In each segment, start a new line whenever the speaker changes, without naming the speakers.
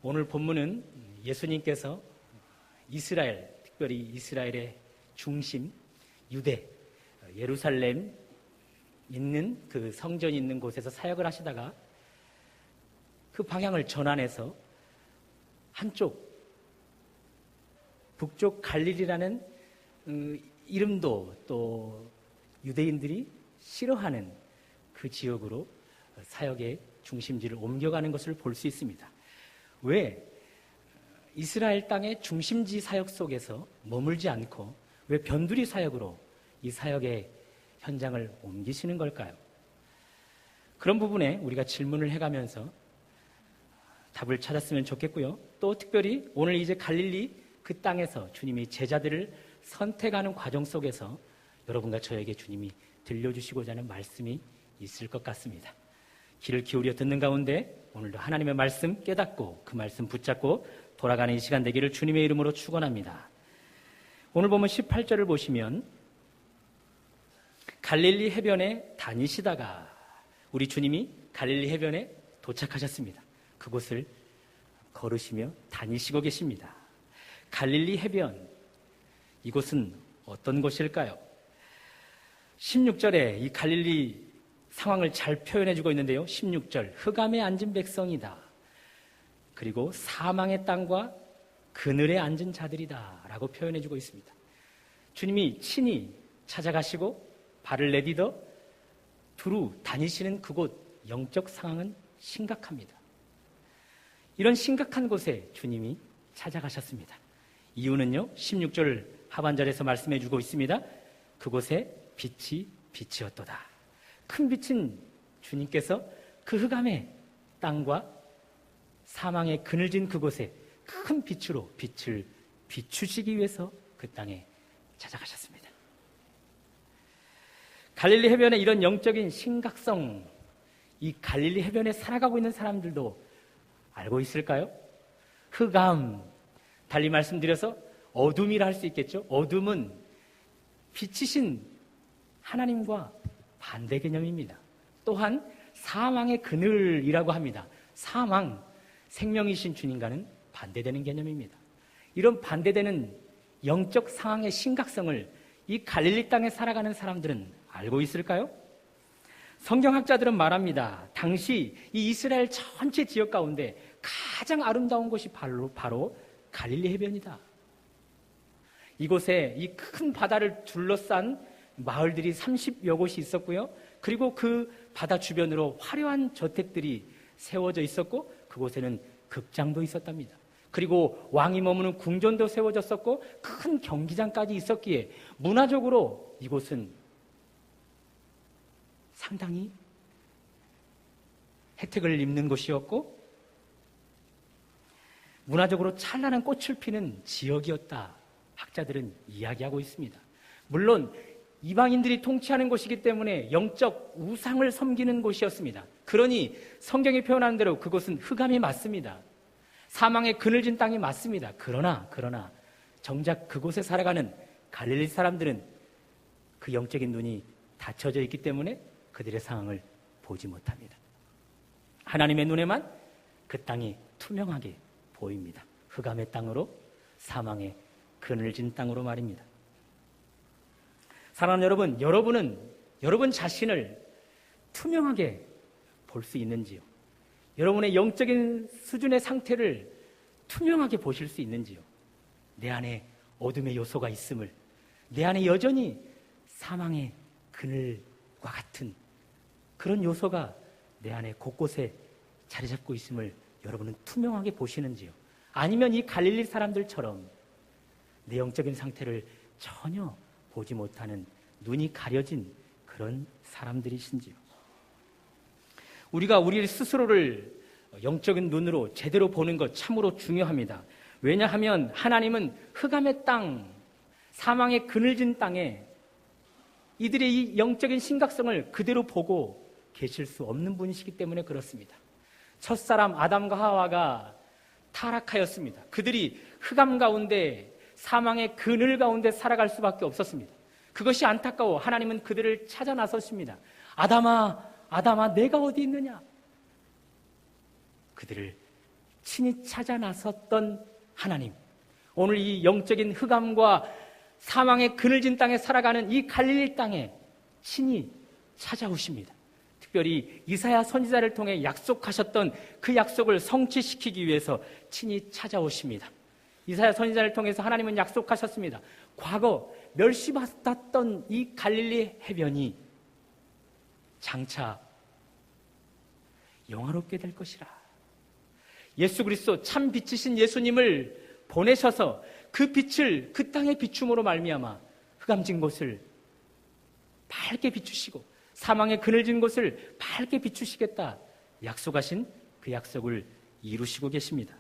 오늘 본문은 예수님께서 이스라엘, 특별히 이스라엘의 중심, 유대, 예루살렘 있는 그 성전이 있는 곳에서 사역을 하시다가 그 방향을 전환해서 한쪽 북쪽 갈릴리라는 이름도 또 유대인들이 싫어하는 그 지역으로 사역의 중심지를 옮겨가는 것을 볼 수 있습니다. 왜 이스라엘 땅의 중심지 사역 속에서 머물지 않고 왜 변두리 사역으로 이 사역의 현장을 옮기시는 걸까요? 그런 부분에 우리가 질문을 해가면서 답을 찾았으면 좋겠고요. 또 특별히 오늘 이제 갈릴리 그 땅에서 주님이 제자들을 선택하는 과정 속에서 여러분과 저에게 주님이 들려주시고자 하는 말씀이 있을 것 같습니다. 귀를 기울여 듣는 가운데 오늘도 하나님의 말씀 깨닫고 그 말씀 붙잡고 돌아가는 이 시간 되기를 주님의 이름으로 축원합니다. 오늘 보면 18절을 보시면 갈릴리 해변에 다니시다가 우리 주님이 갈릴리 해변에 도착하셨습니다. 그곳을 걸으시며 다니시고 계십니다. 갈릴리 해변, 이곳은 어떤 곳일까요? 16절에 이 갈릴리 상황을 잘 표현해주고 있는데요. 16절, 흑암에 앉은 백성이다. 그리고 사망의 땅과 그늘에 앉은 자들이다 라고 표현해주고 있습니다. 주님이 친히 찾아가시고 발을 내디뎌 두루 다니시는 그곳 영적 상황은 심각합니다. 이런 심각한 곳에 주님이 찾아가셨습니다. 이유는요, 16절 하반절에서 말씀해주고 있습니다. 그곳에 빛이 빛이었도다. 큰 빛은 주님께서 그 흑암의 땅과 사망의 그늘진 그곳에 큰 빛으로 빛을 비추시기 위해서 그 땅에 찾아가셨습니다. 갈릴리 해변의 이런 영적인 심각성, 이 갈릴리 해변에 살아가고 있는 사람들도 알고 있을까요? 흑암, 달리 말씀드려서 어둠이라 할 수 있겠죠. 어둠은 빛이신 하나님과 반대 개념입니다. 또한 사망의 그늘이라고 합니다. 사망, 생명이신 주님과는 반대되는 개념입니다. 이런 반대되는 영적 상황의 심각성을 이 갈릴리 땅에 살아가는 사람들은 알고 있을까요? 성경학자들은 말합니다. 당시 이 이스라엘 전체 지역 가운데 가장 아름다운 곳이 바로 갈릴리 해변이다. 이곳에 이 큰 바다를 둘러싼 마을들이 30여 곳이 있었고요. 그리고 그 바다 주변으로 화려한 저택들이 세워져 있었고 그곳에는 극장도 있었답니다. 그리고 왕이 머무는 궁전도 세워졌었고 큰 경기장까지 있었기에 문화적으로 이곳은 상당히 혜택을 입는 곳이었고 문화적으로 찬란한 꽃을 피는 지역이었다. 학자들은 이야기하고 있습니다. 물론 이방인들이 통치하는 곳이기 때문에 영적 우상을 섬기는 곳이었습니다. 그러니 성경이 표현하는 대로 그곳은 흑암이 맞습니다. 사망의 그늘진 땅이 맞습니다. 그러나 정작 그곳에 살아가는 갈릴리 사람들은 그 영적인 눈이 닫혀져 있기 때문에 그들의 상황을 보지 못합니다. 하나님의 눈에만 그 땅이 투명하게 보입니다. 흑암의 땅으로 사망의 그늘진 땅으로 말입니다. 사랑하는 여러분, 여러분은 여러분 자신을 투명하게 볼 수 있는지요? 여러분의 영적인 수준의 상태를 투명하게 보실 수 있는지요? 내 안에 어둠의 요소가 있음을, 내 안에 여전히 사망의 그늘과 같은 그런 요소가 내 안에 곳곳에 자리 잡고 있음을 여러분은 투명하게 보시는지요? 아니면 이 갈릴리 사람들처럼 내 영적인 상태를 전혀 보지 못하는 눈이 가려진 그런 사람들이신지요? 우리가 우리 스스로를 영적인 눈으로 제대로 보는 것 참으로 중요합니다. 왜냐하면 하나님은 흑암의 땅, 사망의 그늘진 땅에 이들의 이 영적인 심각성을 그대로 보고 계실 수 없는 분이시기 때문에 그렇습니다. 첫사람 아담과 하와가 타락하였습니다. 그들이 흑암 가운데 사망의 그늘 가운데 살아갈 수밖에 없었습니다. 그것이 안타까워 하나님은 그들을 찾아 나서십니다. 아담아, 아담아, 내가 어디 있느냐? 그들을 친히 찾아 나섰던 하나님, 오늘 이 영적인 흑암과 사망의 그늘진 땅에 살아가는 이 갈릴리 땅에 친히 찾아오십니다. 특별히 이사야 선지자를 통해 약속하셨던 그 약속을 성취시키기 위해서 친히 찾아오십니다. 이사야 선지자를 통해서 하나님은 약속하셨습니다. 과거 멸시받았던 이 갈릴리 해변이 장차 영화롭게 될 것이라. 예수 그리스도 참 빛이신 예수님을 보내셔서 그 빛을 그 땅에 비춤으로 말미암아 흑암진 곳을 밝게 비추시고 사망의 그늘진 곳을 밝게 비추시겠다 약속하신 그 약속을 이루시고 계십니다.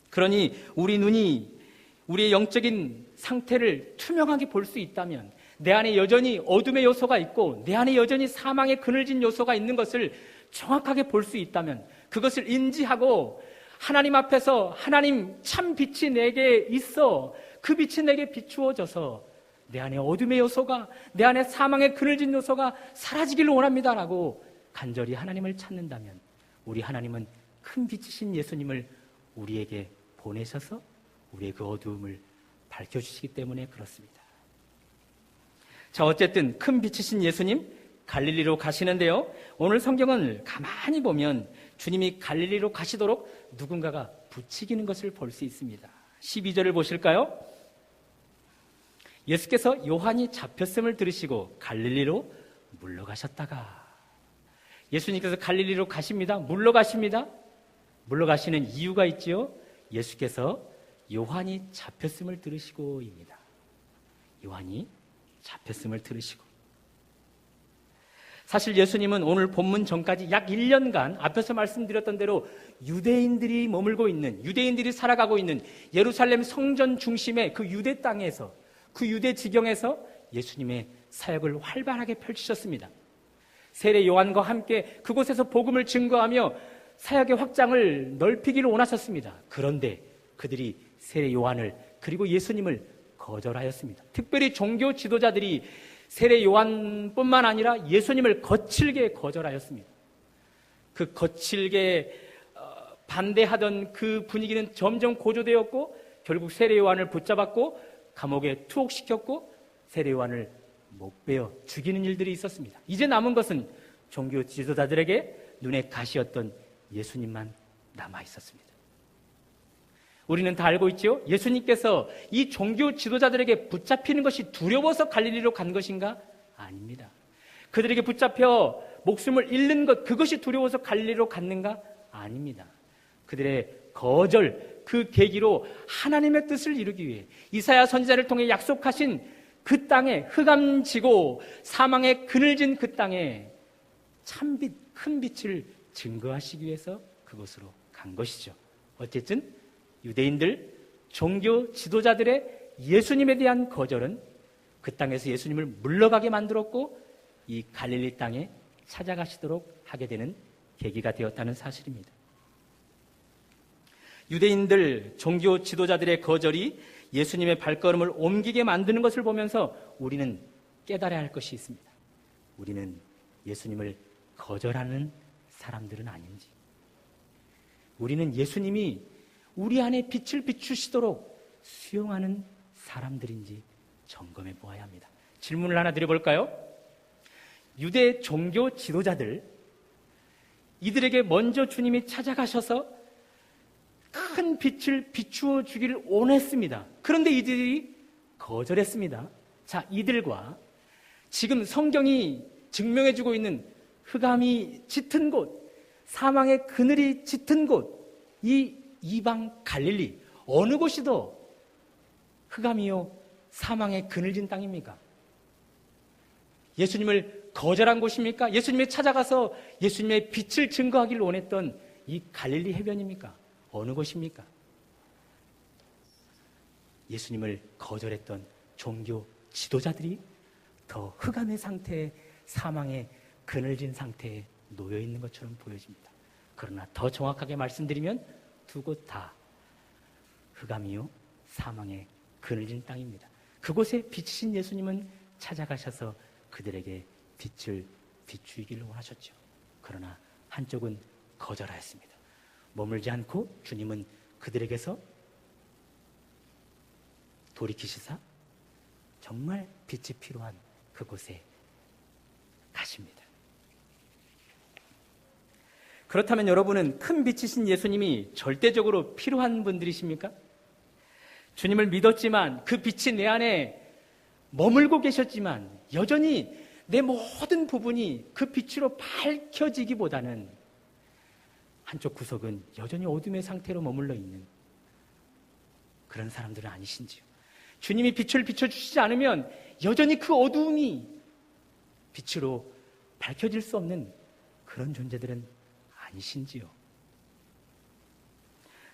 그러니 우리 눈이 우리의 영적인 상태를 투명하게 볼 수 있다면, 내 안에 여전히 어둠의 요소가 있고 내 안에 여전히 사망의 그늘진 요소가 있는 것을 정확하게 볼 수 있다면, 그것을 인지하고 하나님 앞에서 하나님 참 빛이 내게 있어, 그 빛이 내게 비추어져서 내 안에 어둠의 요소가, 내 안에 사망의 그늘진 요소가 사라지기를 원합니다라고 간절히 하나님을 찾는다면, 우리 하나님은 큰 빛이신 예수님을 우리에게 보내셔서 우리의 그 어두움을 밝혀주시기 때문에 그렇습니다. 자, 어쨌든 큰 빛이신 예수님 갈릴리로 가시는데요, 오늘 성경을 가만히 보면 주님이 갈릴리로 가시도록 누군가가 부추기는 것을 볼 수 있습니다. 12절을 보실까요? 예수께서 요한이 잡혔음을 들으시고 갈릴리로 물러가셨다가, 예수님께서 갈릴리로 가십니다. 물러가십니다. 물러가시는 이유가 있지요. 예수께서 요한이 잡혔음을 들으시고입니다. 요한이 잡혔음을 들으시고. 사실 예수님은 오늘 본문 전까지 약 1년간 앞에서 말씀드렸던 대로 유대인들이 머물고 있는, 유대인들이 살아가고 있는 예루살렘 성전 중심의 그 유대 땅에서, 그 유대 지경에서 예수님의 사역을 활발하게 펼치셨습니다. 세례 요한과 함께 그곳에서 복음을 증거하며 사역의 확장을 넓히기를 원하셨습니다. 그런데 그들이 세례 요한을, 그리고 예수님을 거절하였습니다. 특별히 종교 지도자들이 세례 요한뿐만 아니라 예수님을 거칠게 거절하였습니다. 그 거칠게 반대하던 그 분위기는 점점 고조되었고, 결국 세례 요한을 붙잡았고 감옥에 투옥시켰고 세례 요한을 목베어 죽이는 일들이 있었습니다. 이제 남은 것은 종교 지도자들에게 눈에 가시였던 예수님만 남아 있었습니다. 우리는 다 알고 있죠? 예수님께서 이 종교 지도자들에게 붙잡히는 것이 두려워서 갈릴리로 간 것인가? 아닙니다. 그들에게 붙잡혀 목숨을 잃는 것, 그것이 두려워서 갈릴리로 갔는가? 아닙니다. 그들의 거절, 그 계기로 하나님의 뜻을 이루기 위해 이사야 선지자를 통해 약속하신 그 땅에, 흑암지고 사망의 그늘진 그 땅에 참빛, 큰 빛을 증거하시기 위해서 그곳으로 간 것이죠. 어쨌든 유대인들, 종교 지도자들의 예수님에 대한 거절은 그 땅에서 예수님을 물러가게 만들었고 이 갈릴리 땅에 찾아가시도록 하게 되는 계기가 되었다는 사실입니다. 유대인들, 종교 지도자들의 거절이 예수님의 발걸음을 옮기게 만드는 것을 보면서 우리는 깨달아야 할 것이 있습니다. 우리는 예수님을 거절하는 사람들은 아닌지, 우리는 예수님이 우리 안에 빛을 비추시도록 수용하는 사람들인지 점검해 보아야 합니다. 질문을 하나 드려볼까요? 유대 종교 지도자들, 이들에게 먼저 주님이 찾아가셔서 큰 빛을 비추어 주기를 원했습니다. 그런데 이들이 거절했습니다. 자, 이들과 지금 성경이 증명해 주고 있는 흑암이 짙은 곳, 사망의 그늘이 짙은 곳, 이 이방 갈릴리, 어느 곳이 더 흑암이요 사망의 그늘진 땅입니까? 예수님을 거절한 곳입니까? 예수님이 찾아가서 예수님의 빛을 증거하기를 원했던 이 갈릴리 해변입니까? 어느 곳입니까? 예수님을 거절했던 종교 지도자들이 더 흑암의 상태에, 사망의 그늘진 상태에 놓여 있는 것처럼 보여집니다. 그러나 더 정확하게 말씀드리면 두 곳 다 흑암이요 사망의 그늘진 땅입니다. 그곳에 빛이신 예수님은 찾아가셔서 그들에게 빛을 비추기를 원하셨죠. 그러나 한쪽은 거절하였습니다. 머물지 않고 주님은 그들에게서 돌이키시사 정말 빛이 필요한 그곳에 가십니다. 그렇다면 여러분은 큰 빛이신 예수님이 절대적으로 필요한 분들이십니까? 주님을 믿었지만 그 빛이 내 안에 머물고 계셨지만 여전히 내 모든 부분이 그 빛으로 밝혀지기보다는 한쪽 구석은 여전히 어둠의 상태로 머물러 있는 그런 사람들은 아니신지요? 주님이 빛을 비춰주시지 않으면 여전히 그 어두움이 빛으로 밝혀질 수 없는 그런 존재들은 아니신지요?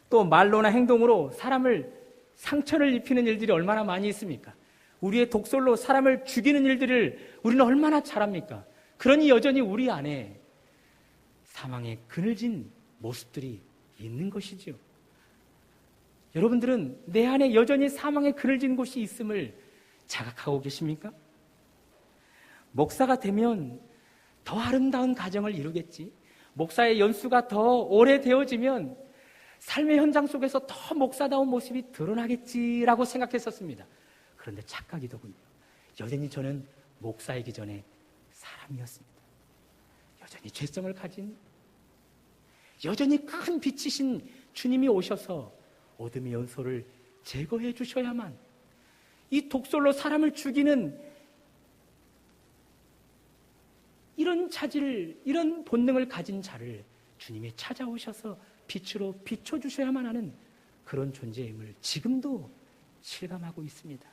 또 말로나 행동으로 사람을 상처를 입히는 일들이 얼마나 많이 있습니까? 우리의 독설로 사람을 죽이는 일들을 우리는 얼마나 잘합니까? 그러니 여전히 우리 안에 사망의 그늘진 모습들이 있는 것이지요. 여러분들은 내 안에 여전히 사망의 그늘진 곳이 있음을 자각하고 계십니까? 목사가 되면 더 아름다운 가정을 이루겠지. 목사의 연수가 더 오래되어지면 삶의 현장 속에서 더 목사다운 모습이 드러나겠지라고 생각했었습니다. 그런데 착각이더군요. 여전히 저는 목사이기 전에 사람이었습니다. 여전히 죄성을 가진, 여전히 큰 빛이신 주님이 오셔서 어둠의 연소를 제거해 주셔야만 이 독설로 사람을 죽이는 이런 차질, 이런 본능을 가진 자를 주님이 찾아오셔서 빛으로 비춰주셔야만 하는 그런 존재임을 지금도 실감하고 있습니다.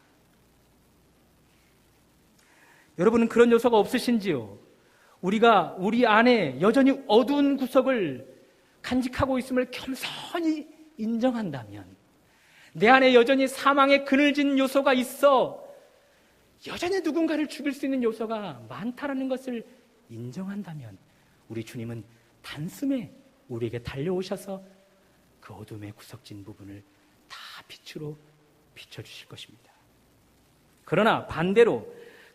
여러분은 그런 요소가 없으신지요? 우리가 우리 안에 여전히 어두운 구석을 간직하고 있음을 겸손히 인정한다면, 내 안에 여전히 사망의 그늘진 요소가 있어 여전히 누군가를 죽일 수 있는 요소가 많다라는 것을 인정한다면 우리 주님은 단숨에 우리에게 달려오셔서 그 어둠의 구석진 부분을 다 빛으로 비춰주실 것입니다. 그러나 반대로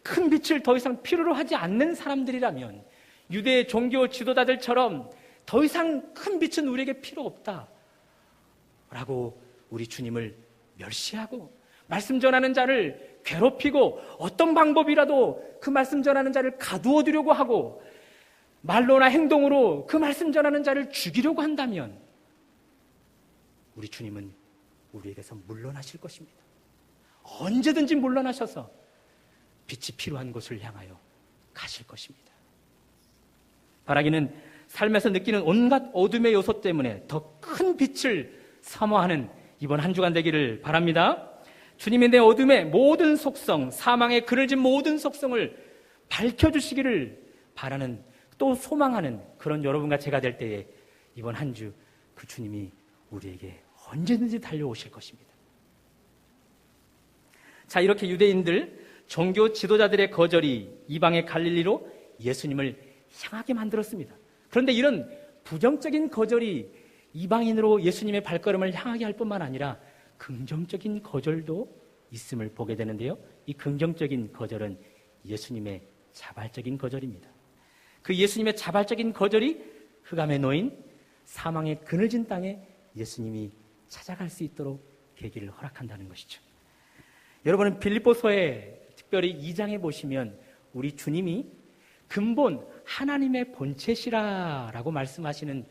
큰 빛을 더 이상 필요로 하지 않는 사람들이라면 유대 종교 지도자들처럼 더 이상 큰 빛은 우리에게 필요 없다 라고 우리 주님을 멸시하고 말씀 전하는 자를 괴롭히고 어떤 방법이라도 그 말씀 전하는 자를 가두어 두려고 하고 말로나 행동으로 그 말씀 전하는 자를 죽이려고 한다면 우리 주님은 우리에게서 물러나실 것입니다. 언제든지 물러나셔서 빛이 필요한 곳을 향하여 가실 것입니다. 바라기는 삶에서 느끼는 온갖 어둠의 요소 때문에 더 큰 빛을 사모하는 이번 한 주간 되기를 바랍니다. 주님이 내 어둠의 모든 속성, 사망의 그늘진 모든 속성을 밝혀주시기를 바라는, 또 소망하는 그런 여러분과 제가 될 때에 이번 한 주 그 주님이 우리에게 언제든지 달려오실 것입니다. 자, 이렇게 유대인들, 종교 지도자들의 거절이 이방의 갈릴리로 예수님을 향하게 만들었습니다. 그런데 이런 부정적인 거절이 이방인으로 예수님의 발걸음을 향하게 할 뿐만 아니라 긍정적인 거절도 있음을 보게 되는데요. 이 긍정적인 거절은 예수님의 자발적인 거절입니다. 그 예수님의 자발적인 거절이 흑암에 놓인 사망의 그늘진 땅에 예수님이 찾아갈 수 있도록 계기를 허락한다는 것이죠. 여러분은 빌립보서에 특별히 2장에 보시면 우리 주님이 근본 하나님의 본체시라라고 말씀하시는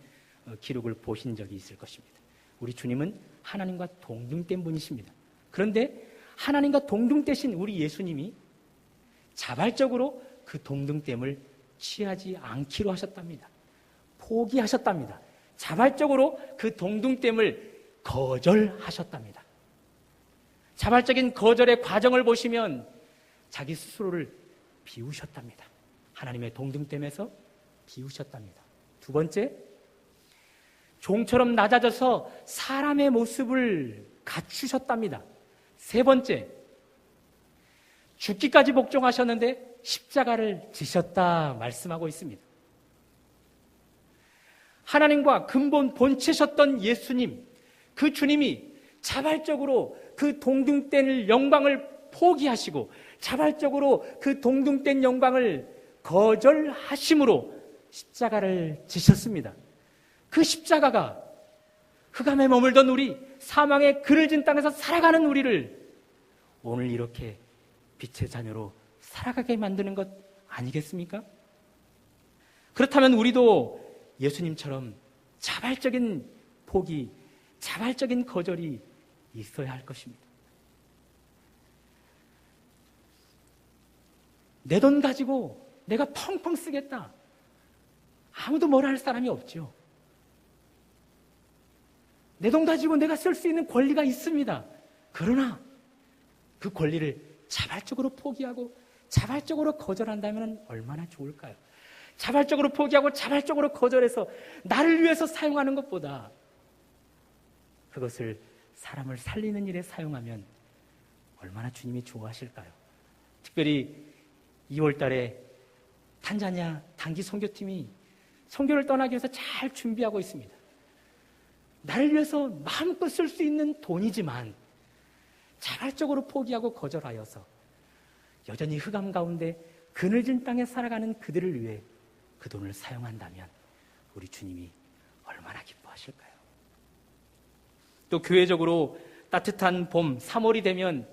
기록을 보신 적이 있을 것입니다. 우리 주님은 하나님과 동등된 분이십니다. 그런데 하나님과 동등되신 우리 예수님이 자발적으로 그 동등됨을 취하지 않기로 하셨답니다. 포기하셨답니다. 자발적으로 그 동등됨을 거절하셨답니다. 자발적인 거절의 과정을 보시면 자기 스스로를 비우셨답니다. 하나님의 동등됨에서 비우셨답니다. 두 번째, 종처럼 낮아져서 사람의 모습을 갖추셨답니다. 세 번째, 죽기까지 복종하셨는데 십자가를 지셨다 말씀하고 있습니다. 하나님과 근본 본체셨던 예수님, 그 주님이 자발적으로 그 동등된 영광을 포기하시고 자발적으로 그 동등된 영광을 거절하심으로 십자가를 지셨습니다. 그 십자가가 흑암에 머물던 우리, 사망의 그늘진 땅에서 살아가는 우리를 오늘 이렇게 빛의 자녀로 살아가게 만드는 것 아니겠습니까? 그렇다면 우리도 예수님처럼 자발적인 포기, 자발적인 거절이 있어야 할 것입니다. 내 돈 가지고 내가 펑펑 쓰겠다. 아무도 뭐라 할 사람이 없죠. 내 돈 가지고 내가 쓸 수 있는 권리가 있습니다. 그러나 그 권리를 자발적으로 포기하고 자발적으로 거절한다면 얼마나 좋을까요? 자발적으로 포기하고 자발적으로 거절해서 나를 위해서 사용하는 것보다 그것을 사람을 살리는 일에 사용하면 얼마나 주님이 좋아하실까요? 특별히 2월 달에 탄자니아 단기 선교팀이 선교를 떠나기 위해서 잘 준비하고 있습니다. 나를 위해서 마음껏 쓸 수 있는 돈이지만 자발적으로 포기하고 거절하여서 여전히 흑암 가운데 그늘진 땅에 살아가는 그들을 위해 그 돈을 사용한다면 우리 주님이 얼마나 기뻐하실까요? 또 교회적으로 따뜻한 봄 3월이 되면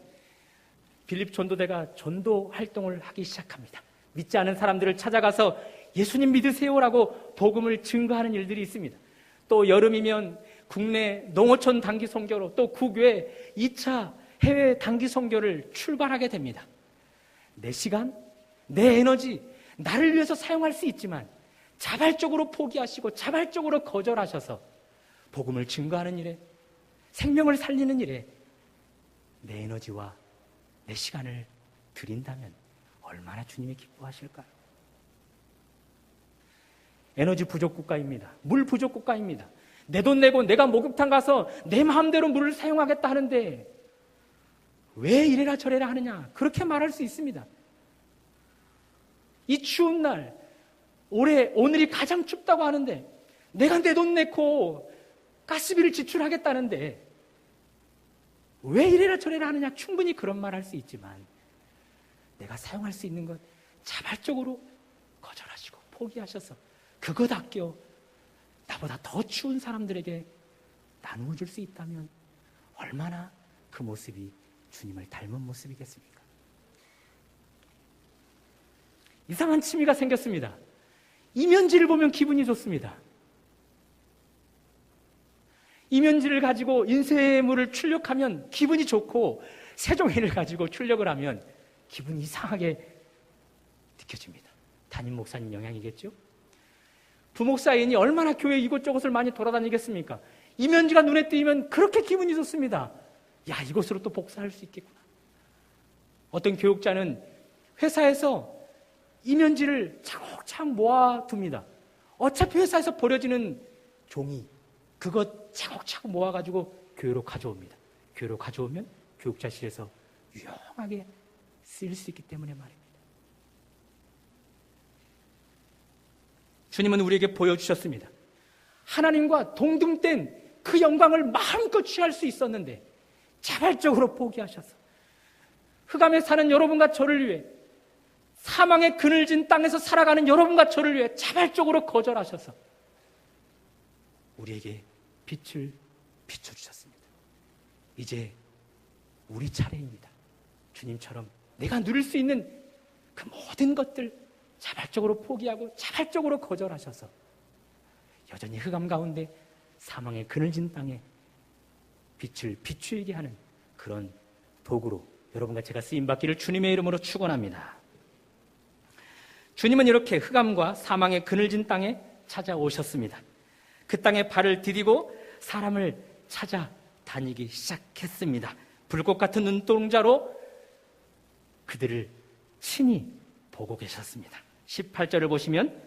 빌립 전도대가 전도 활동을 하기 시작합니다. 믿지 않은 사람들을 찾아가서 예수님 믿으세요라고 복음을 증거하는 일들이 있습니다. 또 여름이면 국내 농어촌 단기 선교로 또 국외 2차 해외 단기 선교를 출발하게 됩니다. 내 시간, 내 에너지, 나를 위해서 사용할 수 있지만 자발적으로 포기하시고 자발적으로 거절하셔서 복음을 증거하는 일에, 생명을 살리는 일에 내 에너지와 내 시간을 드린다면 얼마나 주님이 기뻐하실까요? 에너지 부족 국가입니다. 물 부족 국가입니다. 내 돈 내고 내가 목욕탕 가서 내 마음대로 물을 사용하겠다 하는데 왜 이래라 저래라 하느냐, 그렇게 말할 수 있습니다. 이 추운 날, 오늘이 가장 춥다고 하는데 내가 내 돈 내고 가스비를 지출하겠다는데 왜 이래라 저래라 하느냐, 충분히 그런 말 할 수 있지만 내가 사용할 수 있는 것 자발적으로 거절하시고 포기하셔서 그것 아껴 나보다 더 추운 사람들에게 나누어 줄 수 있다면 얼마나 그 모습이 주님을 닮은 모습이겠습니까? 이상한 취미가 생겼습니다. 이면지를 보면 기분이 좋습니다. 이면지를 가지고 인쇄물을 출력하면 기분이 좋고 세종이를 가지고 출력을 하면 기분이 이상하게 느껴집니다. 담임 목사님 영향이겠죠? 부목사인이 얼마나 교회 이곳저곳을 많이 돌아다니겠습니까? 이면지가 눈에 띄면 그렇게 기분이 좋습니다. 야, 이곳으로 또 복사할 수 있겠구나. 어떤 교육자는 회사에서 이면지를 차곡차곡 모아둡니다. 어차피 회사에서 버려지는 종이, 그것 차곡차곡 모아가지고 교회로 가져옵니다. 교회로 가져오면 교육자실에서 유용하게 쓰일 수 있기 때문에 말입니다. 주님은 우리에게 보여주셨습니다. 하나님과 동등된 그 영광을 마음껏 취할 수 있었는데 자발적으로 포기하셔서 흑암에 사는 여러분과 저를 위해, 사망의 그늘진 땅에서 살아가는 여러분과 저를 위해 자발적으로 거절하셔서 우리에게 빛을 비춰주셨습니다. 이제 우리 차례입니다. 주님처럼 내가 누릴 수 있는 그 모든 것들 자발적으로 포기하고 자발적으로 거절하셔서 여전히 흑암 가운데 사망의 그늘진 땅에 빛을 비추게 하는 그런 도구로 여러분과 제가 쓰임받기를 주님의 이름으로 축원합니다. 주님은 이렇게 흑암과 사망의 그늘진 땅에 찾아오셨습니다. 그 땅에 발을 디디고 사람을 찾아다니기 시작했습니다. 불꽃 같은 눈동자로 그들을 친히 보고 계셨습니다. 18절을 보시면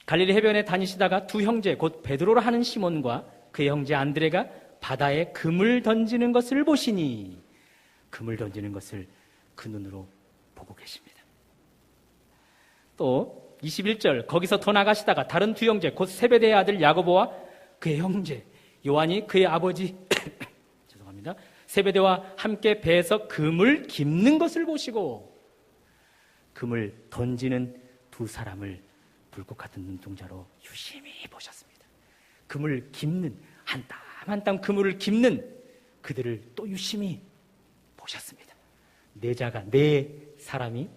갈릴리 해변에 다니시다가 두 형제 곧 베드로라 하는 시몬과 그의 형제 안드레가 바다에 금을 던지는 것을 보시니, 금을 던지는 것을 그 눈으로 보고 계십니다. 또 21절, 거기서 더 나가시다가 다른 두 형제 곧 세베대의 아들 야고보와 그의 형제 요한이 그의 아버지 죄송합니다, 세베대와 함께 배에서 금을 깁는 것을 보시고 금을 던지는 두 사람을 불꽃 같은 눈동자로 유심히 보셨습니다. 그물 깁는, 한 땀 한 땀 그물을 깁는 그들을 또 유심히 보셨습니다. 네 사람이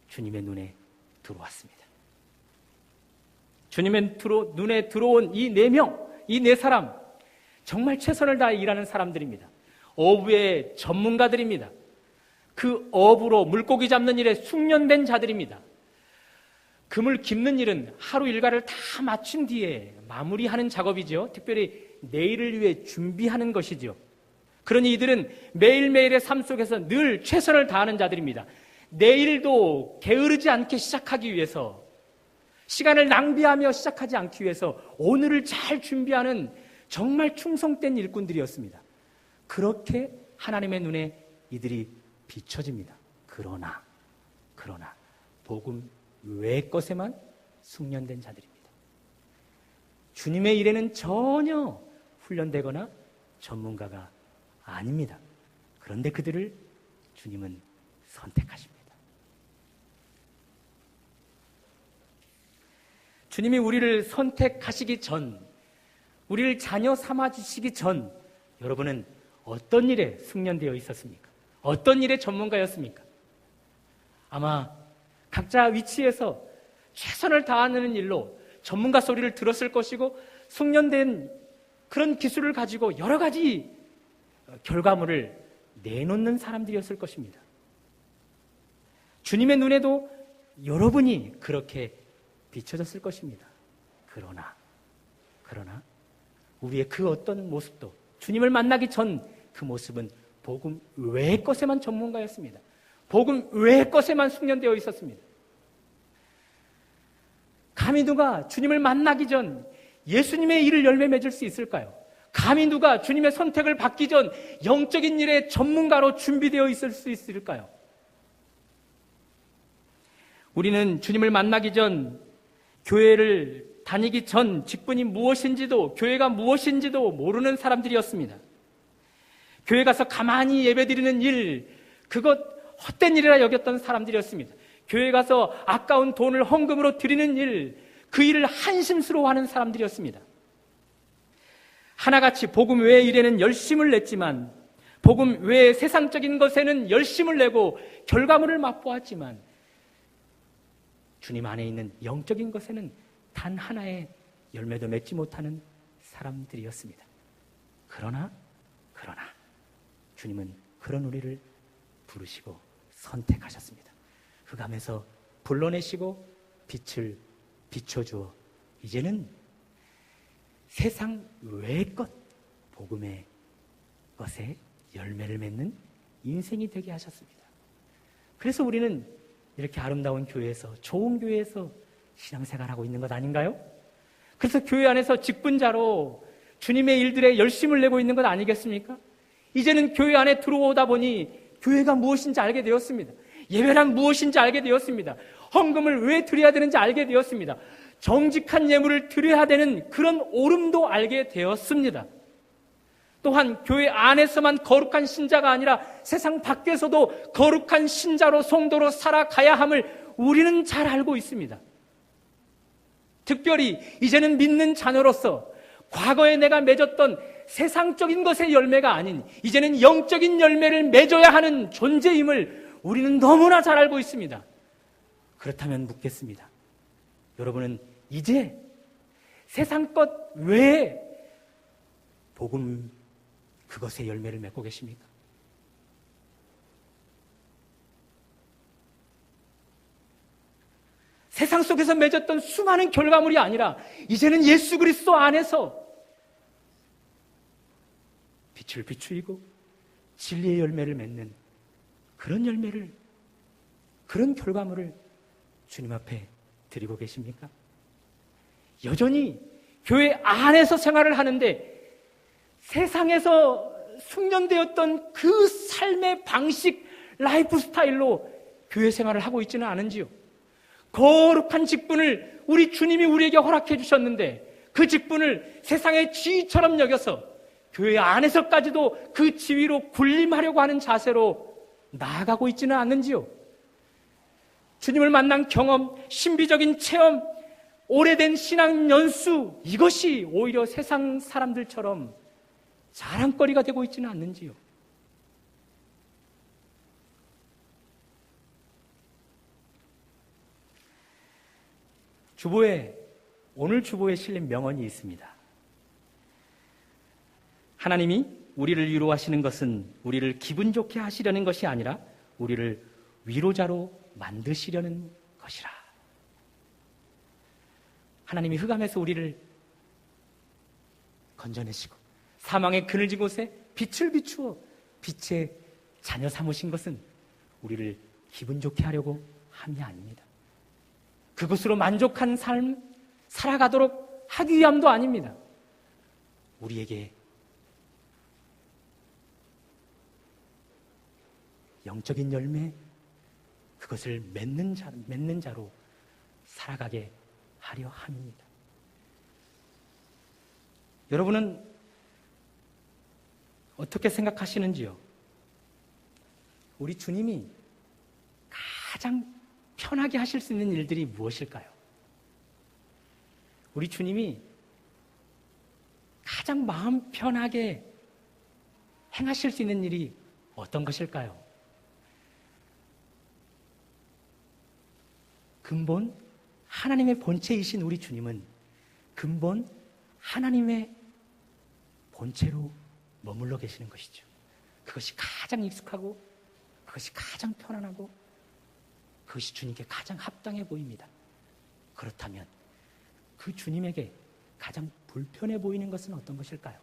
주님의 눈에 들어왔습니다. 주님의 눈에 들어온 이 4명, 이 4사람, 정말 최선을 다해 일하는 사람들입니다. 어부의 전문가들입니다. 그 어부로 물고기 잡는 일에 숙련된 자들입니다. 그물 깁는 일은 하루 일과를 다 마친 뒤에 마무리하는 작업이죠. 특별히 내일을 위해 준비하는 것이죠. 그러니 이들은 매일매일의 삶 속에서 늘 최선을 다하는 자들입니다. 내일도 게으르지 않게 시작하기 위해서, 시간을 낭비하며 시작하지 않기 위해서 오늘을 잘 준비하는 정말 충성된 일꾼들이었습니다. 그렇게 하나님의 눈에 이들이 비춰집니다. 그러나 복음 외의 것에만 숙련된 자들입니다. 주님의 일에는 전혀 훈련되거나 전문가가 아닙니다. 그런데 그들을 주님은 선택하십니다. 주님이 우리를 선택하시기 전, 우리를 자녀 삼아주시기 전, 여러분은 어떤 일에 숙련되어 있었습니까? 어떤 일의 전문가였습니까? 아마 각자 위치에서 최선을 다하는 일로 전문가 소리를 들었을 것이고, 숙련된 그런 기술을 가지고 여러 가지 결과물을 내놓는 사람들이었을 것입니다. 주님의 눈에도 여러분이 그렇게 비춰졌을 것입니다. 그러나 우리의 그 어떤 모습도 주님을 만나기 전 그 모습은 복음 외의 것에만 전문가였습니다. 복음 외의 것에만 숙련되어 있었습니다. 감히 누가 주님을 만나기 전 예수님의 일을 열매 맺을 수 있을까요? 감히 누가 주님의 선택을 받기 전 영적인 일의 전문가로 준비되어 있을 수 있을까요? 우리는 주님을 만나기 전, 교회를 다니기 전 직분이 무엇인지도, 교회가 무엇인지도 모르는 사람들이었습니다. 교회 가서 가만히 예배드리는 일, 그것 헛된 일이라 여겼던 사람들이었습니다. 교회 가서 아까운 돈을 헌금으로 드리는 일, 그 일을 한심스러워하는 사람들이었습니다. 하나같이 복음 외의 일에는 열심을 냈지만, 복음 외의 세상적인 것에는 열심을 내고 결과물을 맛보았지만, 주님 안에 있는 영적인 것에는 단 하나의 열매도 맺지 못하는 사람들이었습니다. 그러나 주님은 그런 우리를 부르시고 선택하셨습니다. 흑암에서 불러내시고 빛을 비춰주어 이제는 세상 외의 것, 복음의 것에 열매를 맺는 인생이 되게 하셨습니다. 그래서 우리는 이렇게 아름다운 교회에서, 좋은 교회에서 신앙생활하고 있는 것 아닌가요? 그래서 교회 안에서 직분자로 주님의 일들에 열심을 내고 있는 것 아니겠습니까? 이제는 교회 안에 들어오다 보니 교회가 무엇인지 알게 되었습니다. 예배란 무엇인지 알게 되었습니다. 헌금을 왜 드려야 되는지 알게 되었습니다. 정직한 예물을 드려야 되는 그런 옳음도 알게 되었습니다. 또한 교회 안에서만 거룩한 신자가 아니라 세상 밖에서도 거룩한 신자로, 성도로 살아가야 함을 우리는 잘 알고 있습니다. 특별히 이제는 믿는 자녀로서 과거에 내가 맺었던 세상적인 것의 열매가 아닌 이제는 영적인 열매를 맺어야 하는 존재임을 우리는 너무나 잘 알고 있습니다. 그렇다면 묻겠습니다. 여러분은 이제 세상 것 외에 복음 그것의 열매를 맺고 계십니까? 세상 속에서 맺었던 수많은 결과물이 아니라 이제는 예수 그리스도 안에서 빛을 비추이고 진리의 열매를 맺는 그런 열매를, 그런 결과물을 주님 앞에 드리고 계십니까? 여전히 교회 안에서 생활을 하는데 세상에서 숙련되었던 그 삶의 방식, 라이프 스타일로 교회 생활을 하고 있지는 않은지요? 거룩한 직분을 우리 주님이 우리에게 허락해 주셨는데 그 직분을 세상의 지위처럼 여겨서 교회 안에서까지도 그 지위로 군림하려고 하는 자세로 나아가고 있지는 않는지요? 주님을 만난 경험, 신비적인 체험, 오래된 신앙 연수, 이것이 오히려 세상 사람들처럼 자랑거리가 되고 있지는 않는지요? 오늘 주보에 실린 명언이 있습니다. 하나님이 우리를 위로하시는 것은 우리를 기분 좋게 하시려는 것이 아니라 우리를 위로자로 만드시려는 것이라. 하나님이 흑암에서 우리를 건져내시고 사망의 그늘진 곳에 빛을 비추어 빛의 자녀 삼으신 것은 우리를 기분 좋게 하려고 함이 아닙니다. 그것으로 만족한 삶 살아가도록 하기 위함도 아닙니다. 우리에게 영적인 열매, 그것을 맺는 자로 살아가게 하려 함입니다. 여러분은 어떻게 생각하시는지요? 우리 주님이 가장 편하게 하실 수 있는 일들이 무엇일까요? 우리 주님이 가장 마음 편하게 행하실 수 있는 일이 어떤 것일까요? 근본 하나님의 본체이신 우리 주님은 근본 하나님의 본체로 머물러 계시는 것이죠. 그것이 가장 익숙하고 그것이 가장 편안하고 그것이 주님께 가장 합당해 보입니다. 그렇다면 그 주님에게 가장 불편해 보이는 것은 어떤 것일까요?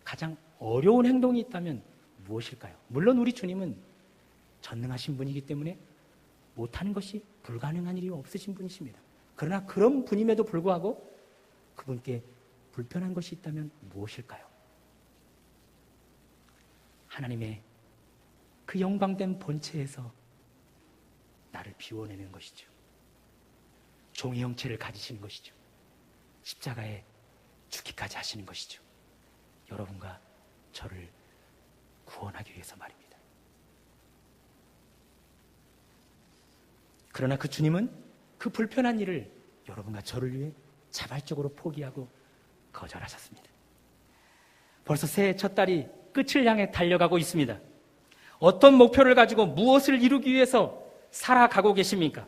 가장 어려운 행동이 있다면 무엇일까요? 물론 우리 주님은 전능하신 분이기 때문에 못하는 것이 불가능한 일이 없으신 분이십니다. 그러나 그런 분임에도 불구하고 그분께 불편한 것이 있다면 무엇일까요? 하나님의 그 영광된 본체에서 나를 비워내는 것이죠. 종의 형체를 가지시는 것이죠. 십자가에 죽기까지 하시는 것이죠. 여러분과 저를 구원하기 위해서 말입니다. 그러나 그 주님은 그 불편한 일을 여러분과 저를 위해 자발적으로 포기하고 거절하셨습니다. 벌써 새해 첫 달이 끝을 향해 달려가고 있습니다. 어떤 목표를 가지고 무엇을 이루기 위해서 살아가고 계십니까?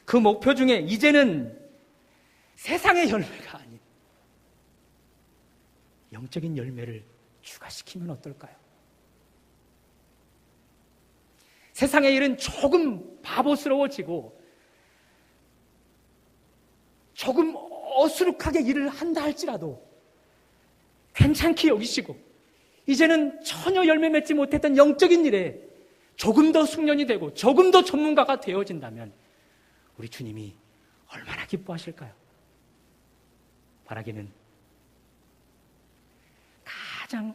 그 목표 중에 이제는 세상의 열매가 아닌 영적인 열매를 추가시키면 어떨까요? 세상의 일은 조금 바보스러워지고 조금 어수룩하게 일을 한다 할지라도 괜찮게 여기시고 이제는 전혀 열매 맺지 못했던 영적인 일에 조금 더 숙련이 되고 조금 더 전문가가 되어진다면 우리 주님이 얼마나 기뻐하실까요? 바라기는 가장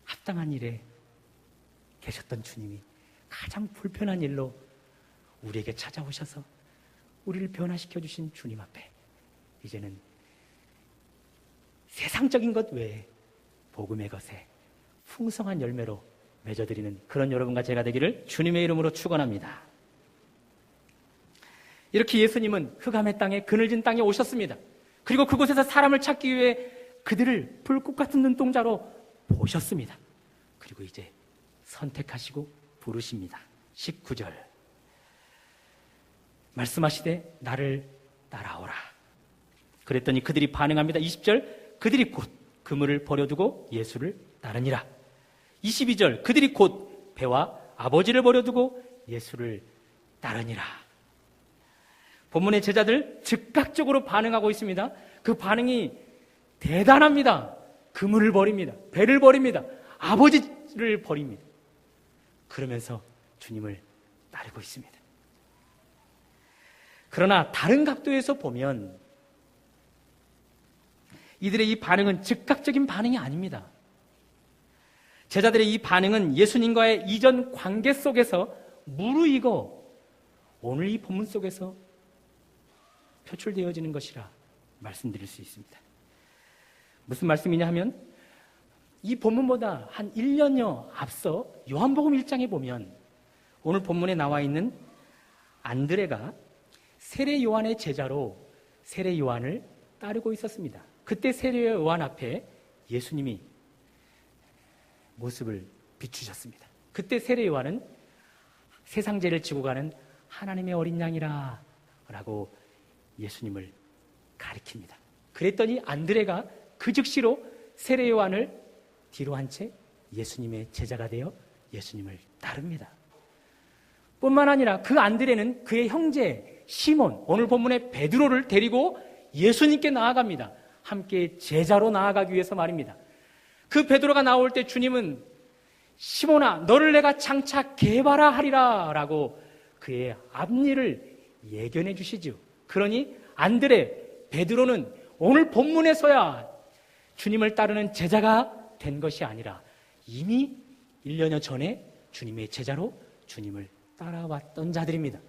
합당한 일에 계셨던 주님이 가장 불편한 일로 우리에게 찾아오셔서 우리를 변화시켜 주신 주님 앞에 이제는 세상적인 것 외에 복음의 것에 풍성한 열매로 맺어드리는 그런 여러분과 제가 되기를 주님의 이름으로 축원합니다. 이렇게 예수님은 흑암의 땅에 그늘진 땅에 오셨습니다. 그리고 그곳에서 사람을 찾기 위해 그들을 불꽃 같은 눈동자로 보셨습니다. 그리고 이제 선택하시고 부르십니다. 19절 말씀하시되 나를 따라오라. 그랬더니 그들이 반응합니다. 20절 그들이 곧 그물을 버려두고 예수를 따르니라. 22절 그들이 곧 배와 아버지를 버려두고 예수를 따르니라. 본문의 제자들 즉각적으로 반응하고 있습니다. 그 반응이 대단합니다. 그물을 버립니다. 배를 버립니다. 아버지를 버립니다. 그러면서 주님을 따르고 있습니다. 그러나 다른 각도에서 보면 이들의 이 반응은 즉각적인 반응이 아닙니다. 제자들의 이 반응은 예수님과의 이전 관계 속에서 무르익어 오늘 이 본문 속에서 표출되어지는 것이라 말씀드릴 수 있습니다. 무슨 말씀이냐 하면 이 본문보다 한 1년여 앞서 요한복음 1장에 보면 오늘 본문에 나와 있는 안드레가 세례 요한의 제자로 세례 요한을 따르고 있었습니다. 그때 세례 요한 앞에 예수님이 모습을 비추셨습니다. 그때 세례 요한은 세상 죄를 지고 가는 하나님의 어린 양이라 라고 예수님을 가리킵니다. 그랬더니 안드레가 그 즉시로 세례 요한을 뒤로 한 채 예수님의 제자가 되어 예수님을 따릅니다. 뿐만 아니라 그 안드레는 그의 형제 시몬, 오늘 본문의 베드로를 데리고 예수님께 나아갑니다. 함께 제자로 나아가기 위해서 말입니다. 그 베드로가 나올 때 주님은 시몬아, 너를 내가 장차 개바라 하리라 라고 그의 앞일을 예견해 주시죠. 그러니 안드레, 베드로는 오늘 본문에서야 주님을 따르는 제자가 된 것이 아니라 이미 1년여 전에 주님의 제자로 주님을 따라왔던 자들입니다.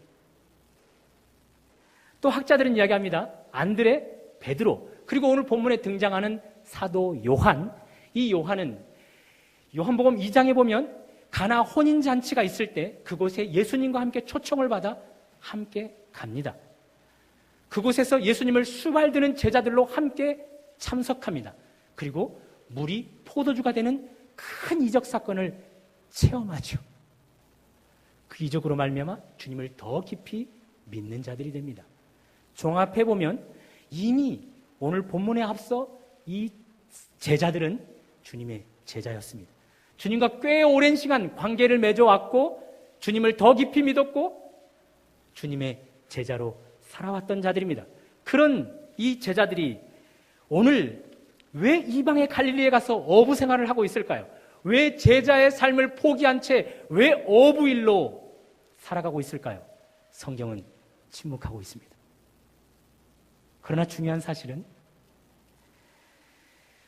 또 학자들은 이야기합니다. 안드레, 베드로, 그리고 오늘 본문에 등장하는 사도 요한, 이 요한은 요한복음 2장에 보면 가나 혼인잔치가 있을 때 그곳에 예수님과 함께 초청을 받아 함께 갑니다. 그곳에서 예수님을 수발드는 제자들로 함께 참석합니다. 그리고 물이 포도주가 되는 큰 이적 사건을 체험하죠. 그 이적으로 말미암아 주님을 더 깊이 믿는 자들이 됩니다. 종합해 보면 이미 오늘 본문에 앞서 이 제자들은 주님의 제자였습니다. 주님과 꽤 오랜 시간 관계를 맺어왔고 주님을 더 깊이 믿었고 주님의 제자로 살아왔던 자들입니다. 그런 이 제자들이 오늘 왜 이방의 갈릴리에 가서 어부 생활을 하고 있을까요? 왜 제자의 삶을 포기한 채 왜 어부일로 살아가고 있을까요? 성경은 침묵하고 있습니다. 그러나 중요한 사실은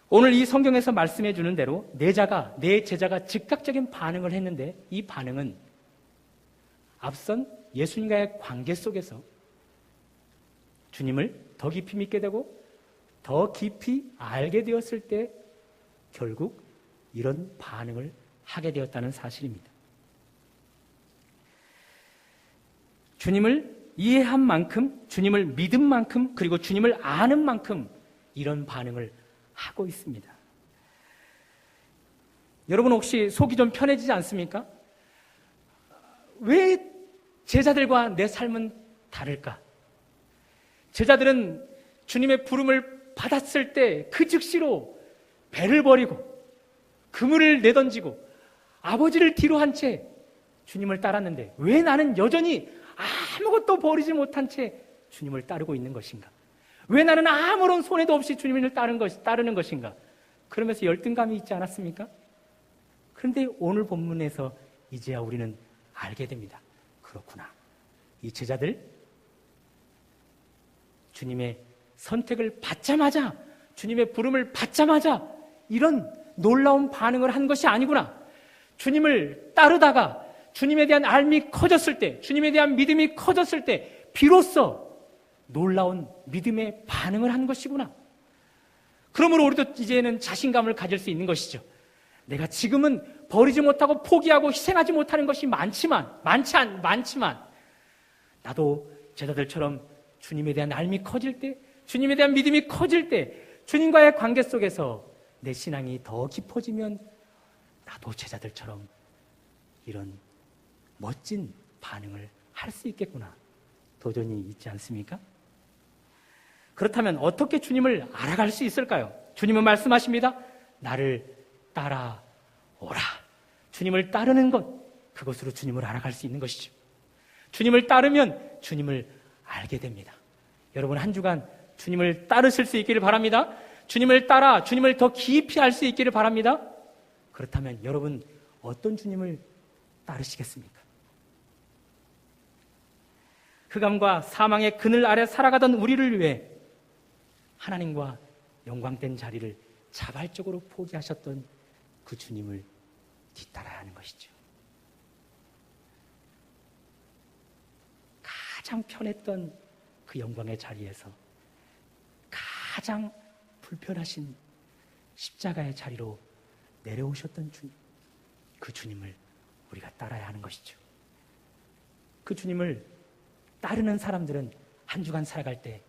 오늘 이 성경에서 말씀해 주는 대로 내 제자가 즉각적인 반응을 했는데 이 반응은 앞선 예수님과의 관계 속에서 주님을 더 깊이 믿게 되고 더 깊이 알게 되었을 때 결국 이런 반응을 하게 되었다는 사실입니다. 주님을 이해한 만큼, 주님을 믿은 만큼, 그리고 주님을 아는 만큼 이런 반응을 하고 있습니다. 여러분 혹시 속이 좀 편해지지 않습니까? 왜 제자들과 내 삶은 다를까? 제자들은 주님의 부름을 받았을 때 그 즉시로 배를 버리고 그물을 내던지고 아버지를 뒤로 한 채 주님을 따랐는데 왜 나는 여전히 아무것도 버리지 못한 채 주님을 따르고 있는 것인가? 왜 나는 아무런 손해도 없이 주님을 따르는 것인가? 그러면서 열등감이 있지 않았습니까? 그런데 오늘 본문에서 이제야 우리는 알게 됩니다. 그렇구나. 이 제자들 주님의 선택을 받자마자, 주님의 부름을 받자마자 이런 놀라운 반응을 한 것이 아니구나. 주님을 따르다가 주님에 대한 알미 커졌을 때, 주님에 대한 믿음이 커졌을 때 비로소 놀라운 믿음의 반응을 한 것이구나. 그러므로 우리도 이제는 자신감을 가질 수 있는 것이죠. 내가 지금은 버리지 못하고 포기하고 희생하지 못하는 것이 많지만 나도 제자들처럼 주님에 대한 알미 커질 때, 주님에 대한 믿음이 커질 때, 주님과의 관계 속에서 내 신앙이 더 깊어지면 나도 제자들처럼 이런 멋진 반응을 할 수 있겠구나. 도전이 있지 않습니까? 그렇다면 어떻게 주님을 알아갈 수 있을까요? 주님은 말씀하십니다. 나를 따라오라. 주님을 따르는 것, 그것으로 주님을 알아갈 수 있는 것이죠. 주님을 따르면 주님을 알게 됩니다. 여러분 한 주간 주님을 따르실 수 있기를 바랍니다. 주님을 따라 주님을 더 깊이 알 수 있기를 바랍니다. 그렇다면 여러분 어떤 주님을 따르시겠습니까? 흑암과 사망의 그늘 아래 살아가던 우리를 위해 하나님과 영광된 자리를 자발적으로 포기하셨던 그 주님을 뒤따라야 하는 것이죠. 가장 편했던 그 영광의 자리에서 가장 불편하신 십자가의 자리로 내려오셨던 주님, 그 주님을 우리가 따라야 하는 것이죠. 그 주님을 따르는 사람들은 한 주간 살아갈 때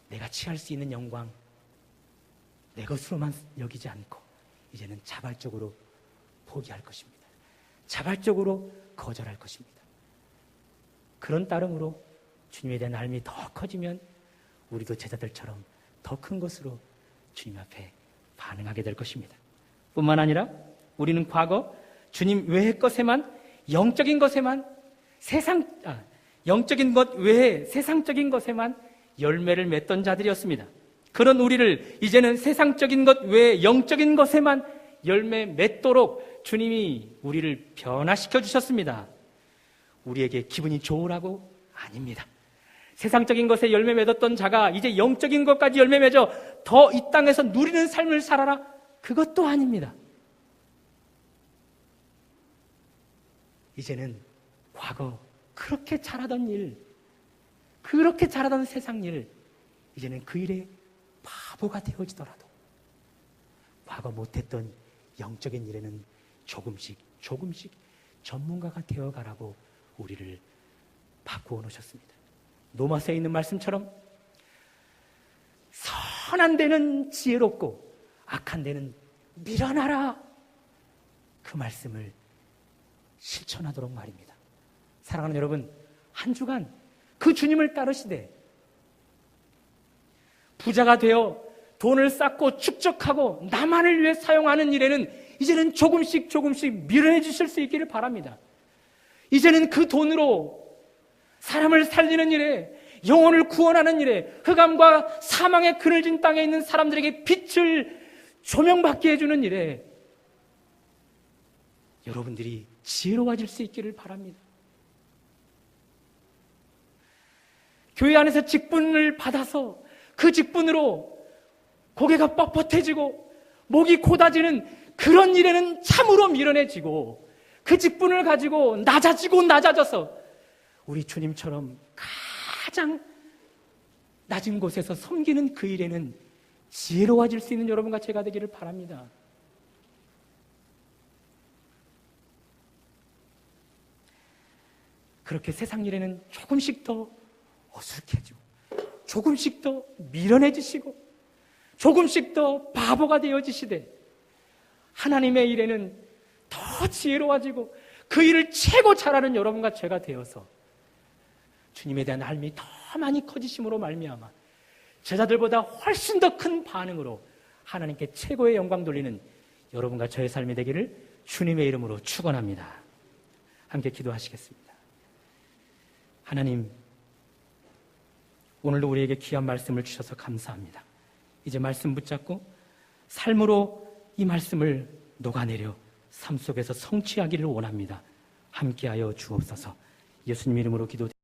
내가 취할 수 있는 영광, 내 것으로만 여기지 않고 이제는 자발적으로 포기할 것입니다. 자발적으로 거절할 것입니다. 그런 따름으로 주님에 대한 알미 더 커지면 우리도 제자들처럼 더 큰 것으로 주님 앞에 반응하게 될 것입니다. 뿐만 아니라 우리는 과거 주님 외의 것에만, 영적인 것에만, 영적인 것 외에 세상적인 것에만 열매를 맺던 자들이었습니다. 그런 우리를 이제는 세상적인 것 외에 영적인 것에만 열매 맺도록 주님이 우리를 변화시켜 주셨습니다. 우리에게 기분이 좋으라고? 아닙니다. 세상적인 것에 열매 맺었던 자가 이제 영적인 것까지 열매 맺어 더 이 땅에서 누리는 삶을 살아라? 그것도 아닙니다. 이제는 과거 그렇게 잘하던 일, 그렇게 잘하던 세상 일, 이제는 그 일에 바보가 되어지더라도 과거 못했던 영적인 일에는 조금씩 전문가가 되어가라고 우리를 바꾸어 놓으셨습니다. 로마서에 있는 말씀처럼 선한 데는 지혜롭고 악한 데는 밀어놔라, 그 말씀을 실천하도록 말입니다. 사랑하는 여러분, 한 주간 그 주님을 따르시되 부자가 되어 돈을 쌓고 축적하고 나만을 위해 사용하는 일에는 이제는 조금씩 밀어내 주실 수 있기를 바랍니다. 이제는 그 돈으로 사람을 살리는 일에, 영혼을 구원하는 일에, 흑암과 사망의 그늘진 땅에 있는 사람들에게 빛을 조명받게 해주는 일에 여러분들이 지혜로워질 수 있기를 바랍니다. 교회 안에서 직분을 받아서 그 직분으로 고개가 뻣뻣해지고 목이 고다지는 그런 일에는 참으로 밀어내지고, 그 직분을 가지고 낮아져서 우리 주님처럼 가장 낮은 곳에서 섬기는 그 일에는 지혜로워질 수 있는 여러분과 제가 되기를 바랍니다. 그렇게 세상 일에는 조금씩 더 어수룩해지고, 조금씩 더 밀어내지시고, 조금씩 더 바보가 되어지시되, 하나님의 일에는 더 지혜로워지고 그 일을 최고 잘하는 여러분과 제가 되어서 주님에 대한 알미 더 많이 커지심으로 말미암아 제자들보다 훨씬 더 큰 반응으로 하나님께 최고의 영광 돌리는 여러분과 저의 삶이 되기를 주님의 이름으로 축원합니다. 함께 기도하시겠습니다. 하나님, 오늘도 우리에게 귀한 말씀을 주셔서 감사합니다. 이제 말씀 붙잡고 삶으로 이 말씀을 녹아내려 삶 속에서 성취하기를 원합니다. 함께하여 주옵소서. 예수님 이름으로 기도드립니다.